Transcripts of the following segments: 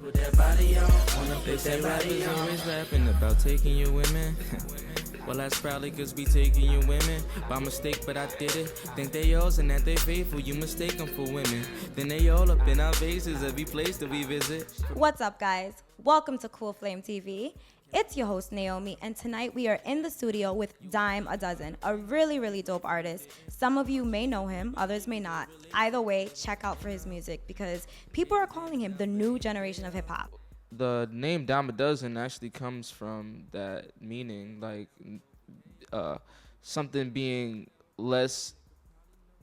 Put that body on, wanna They put say that body rappers on. always rapping about taking your women. Well, that's probably cause we taking your women by mistake, but I did it. Think they yours and that they faithful, you mistake them for women. Then they all up in our faces every place that we visit. What's up, guys? Welcome to Coool Flame TV. It's your host, Naomi, and tonight we are in the studio with Dyme-a-Duzin, a really dope artist. Some of you may know him, others may not. Either way, check out for his music because people are calling him the new generation of hip-hop. The name Dyme-a-Duzin actually comes from that meaning, like something being less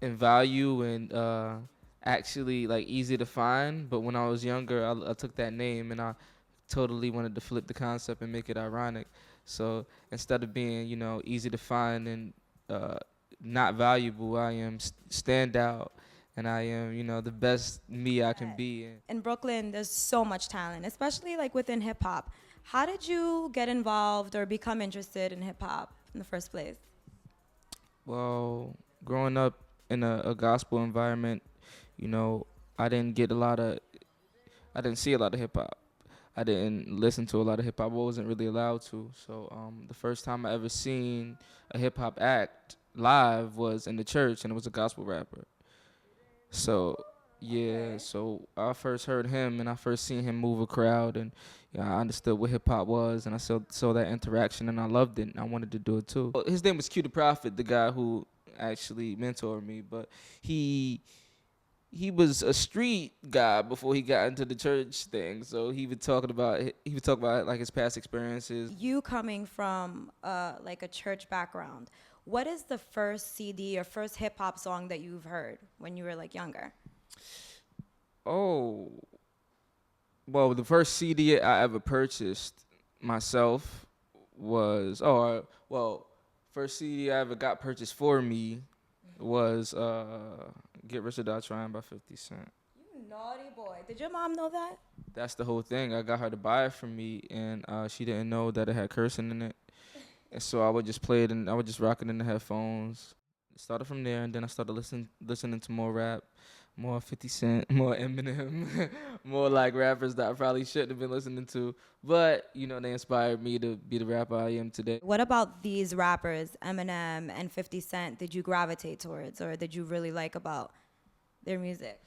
in value and actually like easy to find. But when I was younger, I took that name and I totally wanted to flip the concept and make it ironic. So instead of being, easy to find and not valuable, I am stand out. And I am, the best me I can be. In Brooklyn, there's so much talent, especially like within hip-hop. How did you get involved or become interested in hip-hop in the first place? Well, growing up in a gospel environment, I didn't I didn't see a lot of hip hop. I didn't listen to a lot of hip hop. I wasn't really allowed to. So the first time I ever seen a hip hop act live was in the church, and it was a gospel rapper. So yeah, so I first heard him, and I first seen him move a crowd, and I understood what hip hop was, and I saw that interaction, and I loved it, and I wanted to do it too. His name was Q the Prophet, the guy who actually mentored me, but he was a street guy before he got into the church thing. So he would talk about like his past experiences. You coming from like a church background, what is the first CD or first hip hop song that you've heard when you were like younger? Oh, well, the first CD I ever purchased myself was first CD I ever got purchased for me was Get Rich or Die Trying by 50 Cent. You naughty boy. Did your mom know that? That's the whole thing. I got her to buy it for me, and she didn't know that it had cursing in it. And so I would just play it, and I would just rock it in the headphones. It started from there, and then I started listening to more rap, more 50 Cent, more Eminem, more like rappers that I probably shouldn't have been listening to. But, they inspired me to be the rapper I am today. What about these rappers, Eminem and 50 Cent, did you gravitate towards or did you really like about their music?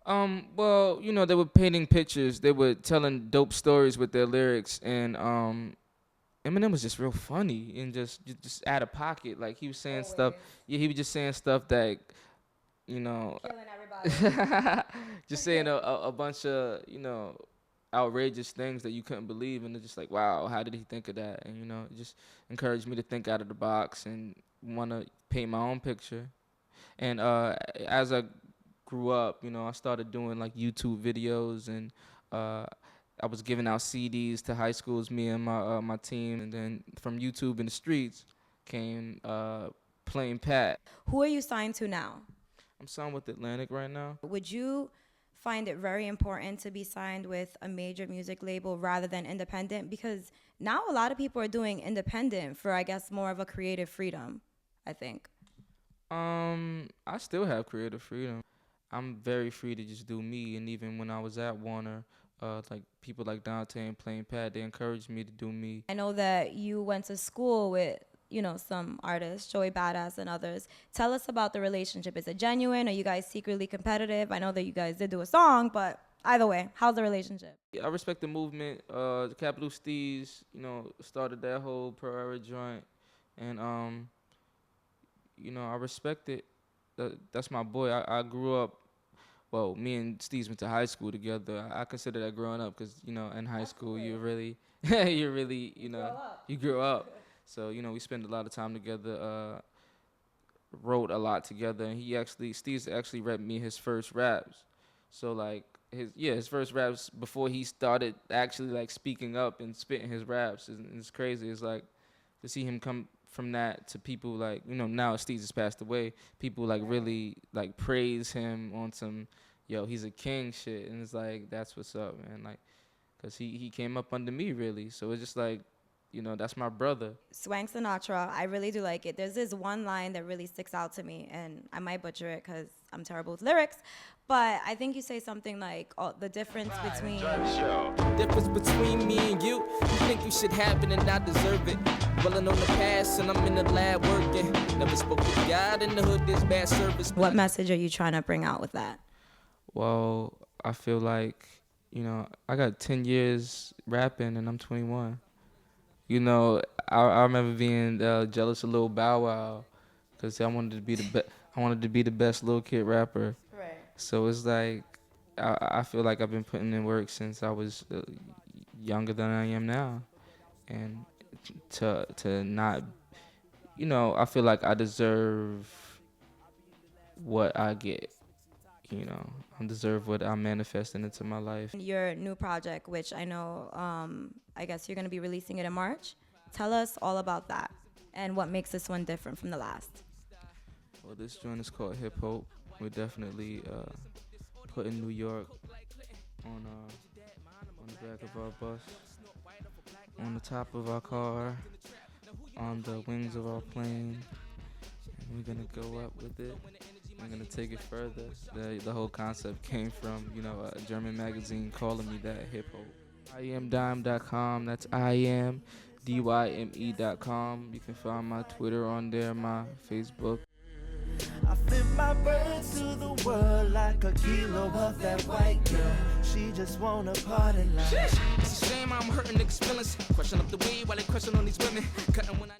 Well, they were painting pictures. They were telling dope stories with their lyrics, and Eminem was just real funny and just out of pocket. Like he was saying stuff. Yeah, he was just saying stuff that, Killing everybody. just saying a bunch of, outrageous things that you couldn't believe, and it's just like, wow, how did he think of that? And it just encouraged me to think out of the box and want to paint my own picture. And as I grew up, I started doing like YouTube videos, and I was giving out CDs to high schools, me and my team. And then from YouTube in the streets came Plain Pat. Who are you signed to now? I'm signed with Atlantic right now. Would you find it very important to be signed with a major music label rather than independent? Because now a lot of people are doing independent for, I guess, more of a creative freedom, I think. I still have creative freedom. I'm very free to just do me. And even when I was at Warner, like people like Dante and Plain Pat, they encouraged me to do me. I know that you went to school with, some artists, Joey Badass and others. Tell us about the relationship. Is it genuine? Are you guys secretly competitive? I know that you guys did do a song, but either way, how's the relationship? Yeah, I respect the movement. The Capital Steez, started that whole Pro Era joint. And, I respect it. That's my boy. I grew up, well, me and Steez went to high school together. I consider that growing up because, in high school, you really, you grow up. So, we spend a lot of time together, wrote a lot together. And Steez actually read me his first raps. So, like, his first raps before he started actually, like, speaking up and spitting his raps. It's crazy. It's like, to see him come from that to people like, now Steez has passed away, people like really like praise him on some, he's a king shit. And it's like, that's what's up, man. Like, cause he came up under me really. So it's just like, You know, that's my brother. Swank Sinatra, I really do like it. There's this one line that really sticks out to me, and I might butcher it because I'm terrible with lyrics, but I think you say something like, oh, the difference between... Difference between me and you think you should have it and I deserve it. Well, I know the past and I'm in the lab working. Never spoke with God in the hood, this bad service. What message are you trying to bring out with that? Well, I feel like, you know, I got 10 years rapping and I'm 21. You know, I remember being jealous of Lil Bow Wow because I wanted to be I wanted to be the best little kid rapper. Right. So it's like I feel like I've been putting in work since I was younger than I am now, and to not, you know, I feel like I deserve what I get. You know, I deserve what I'm manifesting into my life. Your new project, which I know, I guess you're going to be releasing it in March. Tell us all about that and what makes this one different from the last. Well, this joint is called Hip Hop. We're definitely putting New York on the back of our bus, on the top of our car, on the wings of our plane. And we're gonna go up with it. We're gonna take it further. The whole concept came from, you know, a German magazine calling me that, hip hop. IamDyme.com. That's IamDyme.com. You can find my Twitter on there, my Facebook. I flip my bird to the world like a kilo of that white girl. She just wanna party like. It's a shame I'm hurting niggas' feelings. Question up the weed while they question on these women. Cutting when I